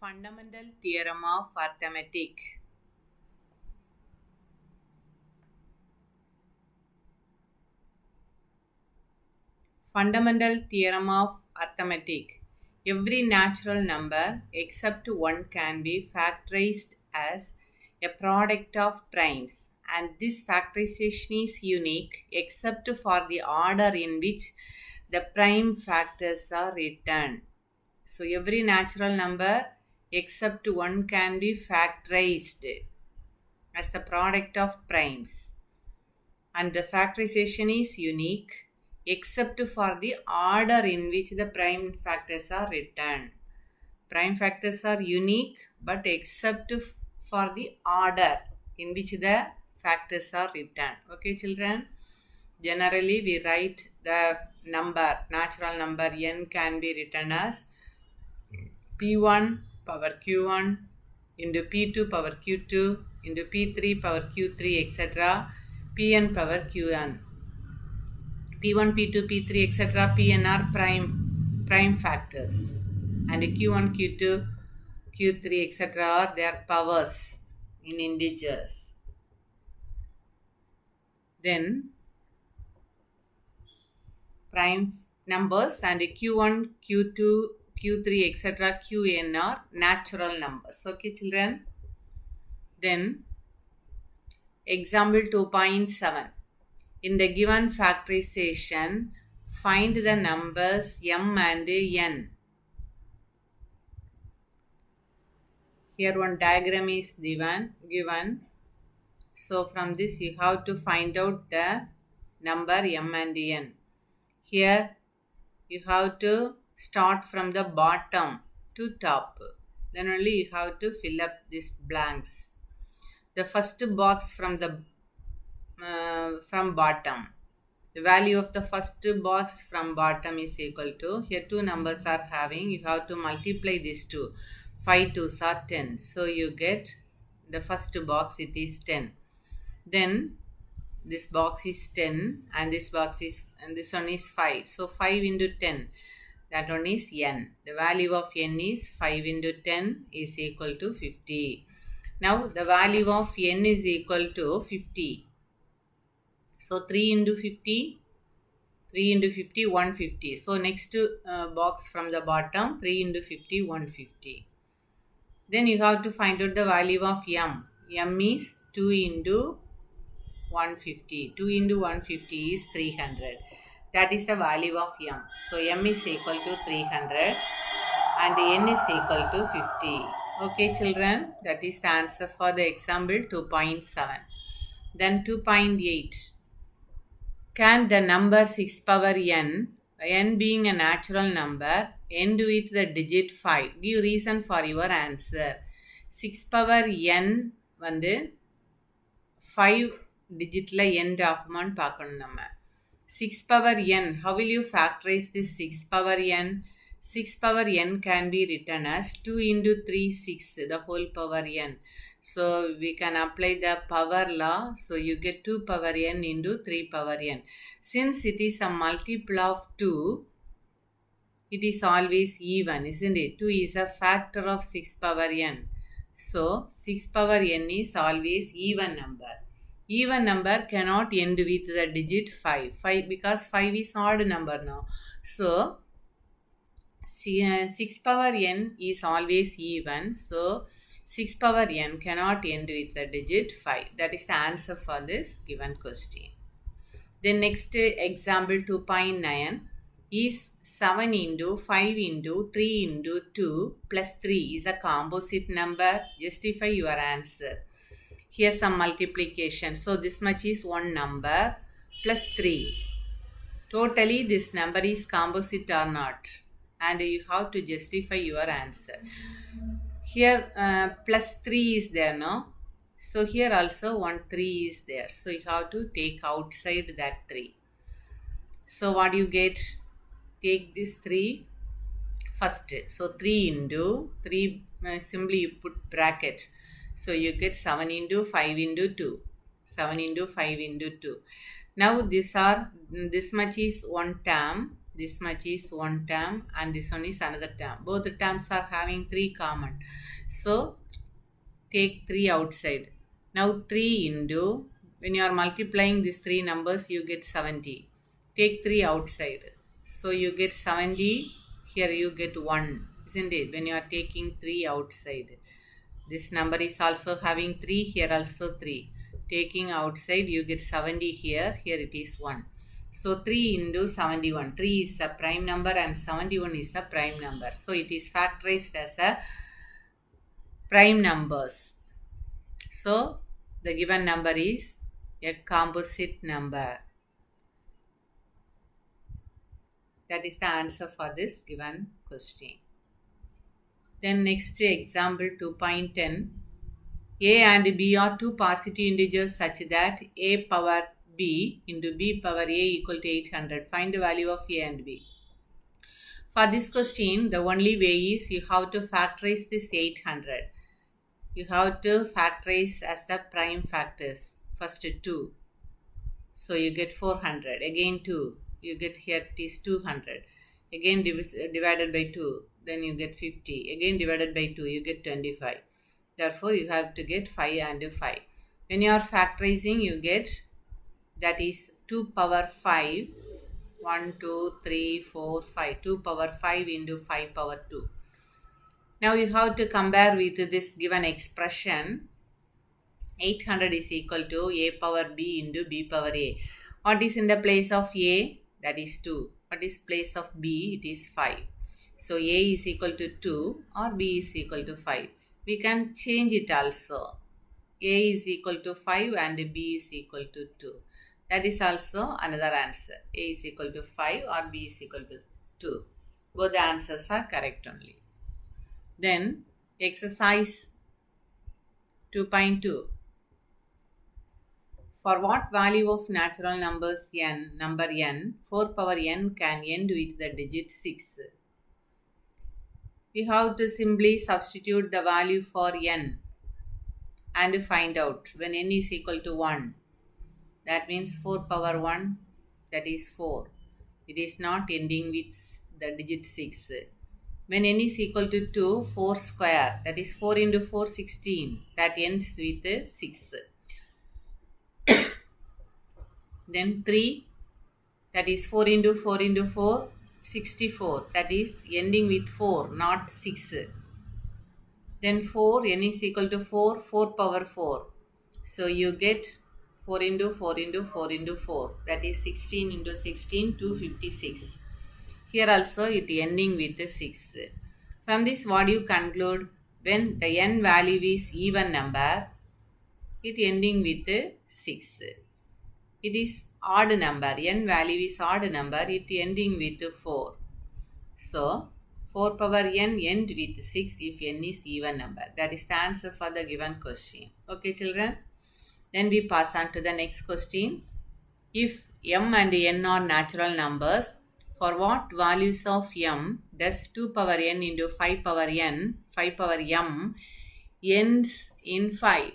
Fundamental Theorem of Arithmetic. Fundamental Theorem of Arithmetic. Every natural number except one can be factorized as a product of primes, and this factorization is unique except for the order in which the prime factors are written. So every natural number except one can be factorized as the product of primes, and the factorization is unique except for the order in which the prime factors are written. Prime factors are unique but except for the order in which the factors are written. Okay, children? Generally, we write the number, natural number n can be written as P1 power Q1 into P2 power Q2 into P3 power Q3 etc. Pn power Qn. P1, P2, P3 etc. Pn are prime factors, and Q1, Q2, Q3 etc. are their powers in integers. Then prime numbers and Q1, Q2, Q3 etc. Qn are natural numbers. Okay, children? Then example 2.7. In the given factorization, find the numbers m and n. Here one diagram is given. So from this you have to find out the number m and n. Here you have to start from the bottom to top. Then only you have to fill up these blanks. The first box from bottom. The value of the first box from bottom is equal to, here two numbers are having, you have to multiply these two. 5 2s are 10. So you get the first box, it is 10. Then this box is 10 and this box is, and this one is 5. So 5 into 10, that one is n. The value of n is 5 into 10 is equal to 50. Now the value of n is equal to 50. So 3 into 50, 150. So next box from the bottom, 3 into 50, 150. Then you have to find out the value of m. m is 2 into 150. 2 into 150 is 300. That is the value of m. So m is equal to 300 and n is equal to 50. Okay, children, that is the answer for the example 2.7. Then 2.8. Can the number 6 power n being a natural number, end with the digit 5? Give reason for your answer. 6 power n வந்து 5 digitல end ஆகுமான்னு பார்க்கணும் நம்ம. 6 power n, how will you factorize this 6 power n? 6 power n can be written as 2 into 3, 6, the whole power n. So we can apply the power law. So you get 2 power n into 3 power n. Since it is a multiple of 2, it is always even, isn't it? 2 is a factor of 6 power n. So 6 power n is always even number. Even number cannot end with the digit 5. 5 because 5 is odd number now. So 6 power n is always even. So 6 power n cannot end with the digit 5. That is the answer for this given question. Then next example 2.9 is 7 into 5 into 3 into 2 plus 3 is a composite number. Justify your answer. Here some multiplication. So this much is one number plus 3. Totally this number is composite or not? And you have to justify your answer. Here plus 3 is there, no? So here also 1 3 is there. So you have to take outside that 3. So what you get? Take this 3 first. So 3 into 3, simply you put bracket. So you get 7 into 5 into 2. 7 into 5 into 2. Now this much is one term. This much is one term and this one is another term. Both the terms are having 3 common. So take 3 outside. Now 3 into, when you are multiplying these 3 numbers, you get 70. Take 3 outside. So you get 70, here you get 1, isn't it? When you are taking 3 outside. This number is also having 3, here also 3. Taking outside, you get 70 here, here it is 1. So 3 into 71. 3 is a prime number and 71 is a prime number. So it is factorized as a prime numbers. So the given number is a composite number. That is the answer for this given question. Then next example 2.10. A and B are two positive integers such that A power B into B power A equal to 800. Find the value of A and B. For this question, the only way is you have to factorize this 800. You have to factorize as the prime factors. First 2. So you get 400. Again 2. You get here it is 200. Again divided by 2. Then you get 50. Again divided by 2. You get 25. Therefore, you have to get 5 and 5. When you are factorizing, you get, that is 2 power 5. 1, 2, 3, 4, 5. 2 power 5 into 5 power 2. Now you have to compare with this given expression. 800 is equal to A power B into B power A. What is in the place of A? That is 2. What is place of B? It is 5. So A is equal to 2 or B is equal to 5. We can change it also. A is equal to 5 and B is equal to 2. That is also another answer. A is equal to 5 or B is equal to 2. Both the answers are correct only. Then exercise 2.2. For what value of natural numbers n, number n, 4 power n can end with the digit 6? We have to simply substitute the value for n and find out when n is equal to 1. That means 4 power 1, that is 4. It is not ending with the digit 6. When n is equal to 2, 4 square, that is 4 into 4, 16. That ends with 6. Then 3, that is 4 into 4 into 4, 64. That is ending with 4, not 6. Then 4, n is equal to 4, 4 power 4. So you get 4 into 4 into 4 into 4. That is 16 into 16, 256. Here also it ending with 6. From this what you conclude? When the n value is even number, it ending with 6. It is odd number. N value is odd number. It ending with 4. So 4 power n end with 6 if n is even number. That is the answer for the given question. Okay, children. Then we pass on to the next question. If m and n are natural numbers, for what values of m does 2 power n into 5 power m ends in 5?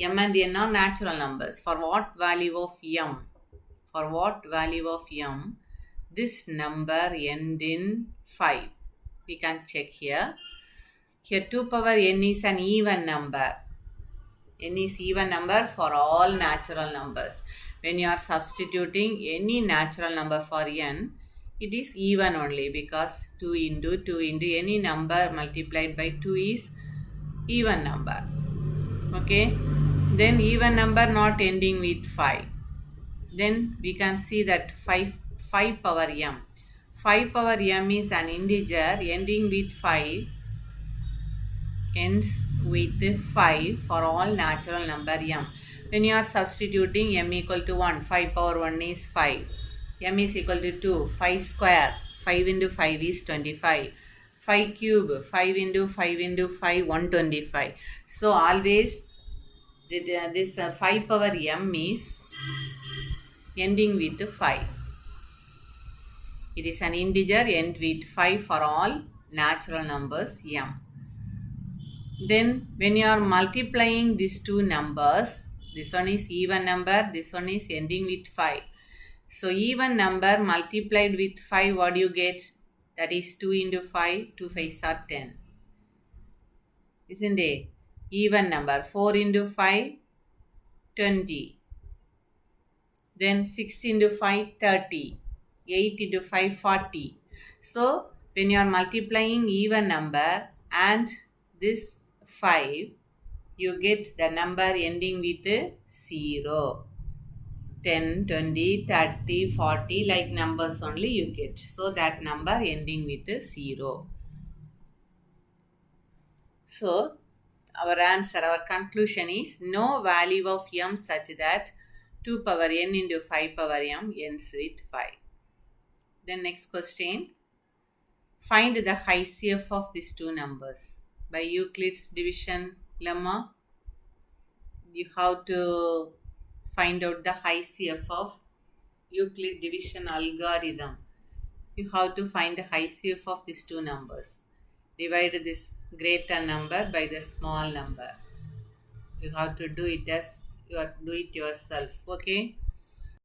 M and n are natural numbers. For what value of m? For what value of m this number end in 5? We can check here. Here 2 power n is an even number. N is even number for all natural numbers. When you are substituting any natural number for n, it is even only because 2 into any number multiplied by 2 is even number. Okay. Then even number not ending with 5. Then we can see that 5 power m. 5 power m is an integer ending with 5, ends with 5 for all natural number m. When you are substituting m equal to 1, 5 power 1 is 5. M is equal to 2, 5 square, 5 into 5 is 25. 5 cube, 5 into 5 into 5, 125. So always this 5 power m is ending with 5. It is an integer end with 5 for all natural numbers m. Then when you are multiplying these two numbers, this one is even number, this one is ending with 5. So even number multiplied with 5, what do you get? That is 2 into 5, 2 5s are 10. Isn't it? Even number 4 into 5, 20. Then 6 into 5, 30. 8 into 5, 40. So when you are multiplying even number and this 5, you get the number ending with 0. 10, 20, 30, 40, like numbers only you get. So that number ending with 0. So our answer, our conclusion is no value of m such that 2 power n into 5 power m ends with 5. Then next question. Find the HCF of these two numbers. By Euclid's division lemma, you have to find out the HCF of Euclid division algorithm. You have to find the HCF of these two numbers. Divide this greater number by the small number. You have to do it yourself. Okay.